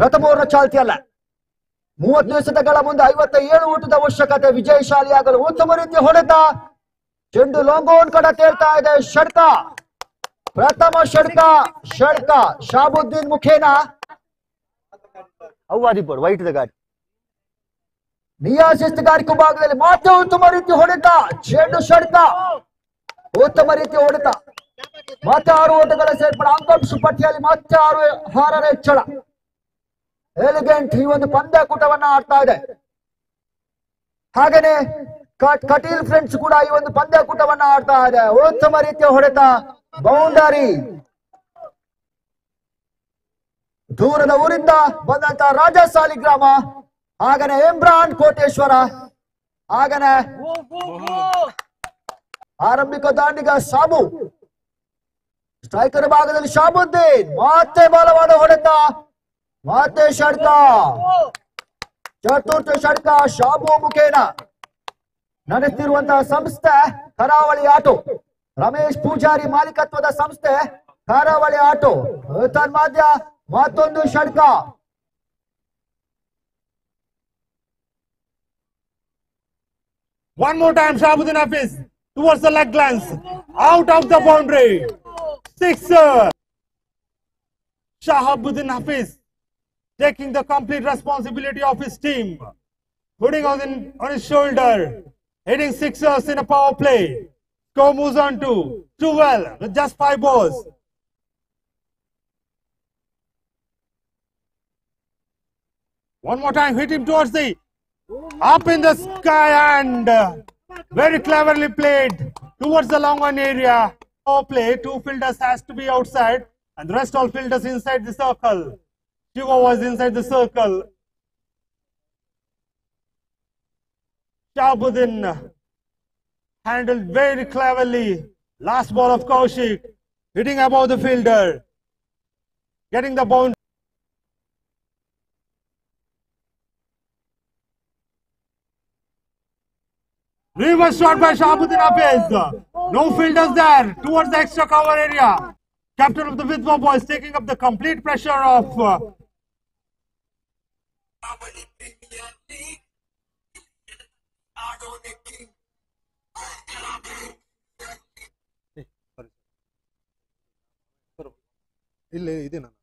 ಪ್ರಥಮ ಓವರ್ ಚಾಲ್ತಿಯಲ್ಲ. 30 ಎಸೆತಗಳ ಮುಂದೆ 57 ಓಟದ ಅವಶ್ಯಕತೆ. ವಿಜಯಶಾಲಿಯಾಗಲು ಉತ್ತಮ ರೀತಿಯ ಹೊಡೆತ. ಚೆಂಡು ಲಾಂಗ್ ಆನ್ ಕಡೆ ತೇಲ್ತಾ ಇದೆ. ಷಡ್ಕ, ಪ್ರಥಮ ಷಡ್ಕ. ಶಾಬುದ್ದೀನ್ ಮುಖೇನ ಅವ್ವಾದಿಪೋಡು ವೈಟ್ ಗಾಡಿ ನಿಯಾಸ್ ಗಾರಿಕಾ ಭಾಗದಲ್ಲಿ ಮತ್ತೆ ಉತ್ತಮ ರೀತಿಯ ಹೊಡೆತ. ಚೆಂಡು ಷಡ್ಕ, ಉತ್ತಮ ರೀತಿಯ ಹೊಡೆತ. ಮತ್ತೆ 6 ಓಟಗಳ ಸೇರ್ಪಡೆ. ಅಂಕಾಂಶ ಪಟ್ಟಿಯಲ್ಲಿ ಮತ್ತೆ 6 ಹೆಚ್ಚಳ. ಎಲಿಗೆಂಟ್ ಈ ಒಂದು ಪಂದ್ಯಾಕೂಟವನ್ನ ಆಡ್ತಾ ಇದೆ. ಹಾಗೇನೆ ಕಟೀಲ್ ಫ್ರೆಂಡ್ಸ್ ಕೂಡ ಈ ಒಂದು ಪಂದ್ಯಾಕೂಟವನ್ನ ಆಡ್ತಾ ಇದೆ. ಉತ್ತಮ ರೀತಿಯ ಹೊಡೆತ, ಬೌಂಡರಿ. ದೂರದ ಊರಿಂದ ಬಂದಂತ ರಾಜ ಸಾಲಿಗ್ರಾಮ, ಹಾಗನೆ ಇಮ್ರಾನ್ ಕೋಟೇಶ್ವರ, ಹಾಗನೆ ಆರಂಭಿಕ ದಾಂಡಿಗ ಸಾಬು. ಸ್ಟ್ರೈಕರ್ ಭಾಗದಲ್ಲಿ ಶಾಬುದ್ದೀನ್. ಮತ್ತೆ ಬಲವಾದ ಹೊಡೆತ, ಮತ್ತೆ ಷಡ್ಕ, ಚತುರ್ಥ ಷಡ್ಕ ಶಾಬು ಮುಖೇನ. ನಡೆಸ್ತಿರುವಂತಹ ಸಂಸ್ಥೆ ಕರಾವಳಿ ಆಟೋ. ರಮೇಶ್ ಪೂಜಾರಿ ಮಾಲೀಕತ್ವದ ಸಂಸ್ಥೆ ಕರಾವಳಿ ಆಟೋ. ತನ್ಮಧ್ಯ ಮತ್ತೊಂದು ಷಡ್ಕ. One more time, Shahabuddin Hafiz towards the leg glance, out of the boundary. Sixer. Shahabuddin Hafiz taking the complete responsibility of his team, putting on his shoulder, hitting sixers in a power play. Score moves on to 12 with just 5 balls. One more time, hit him towards the up in the sky and very cleverly played towards the long on area. Power play, 2 fielders has to be outside and the rest all fielders inside the circle. Shiva was inside the circle. Shahabuddin handled very cleverly. Last ball of Kaushik, hitting above the fielder, getting the boundary. Reverse shot by Shahabuddin Hafiz. No fielders there towards the extra cover area. Captain of the Vidwa boys taking up the complete pressure of ಇಲ್ಲಿ ಇದೆ ನಾನು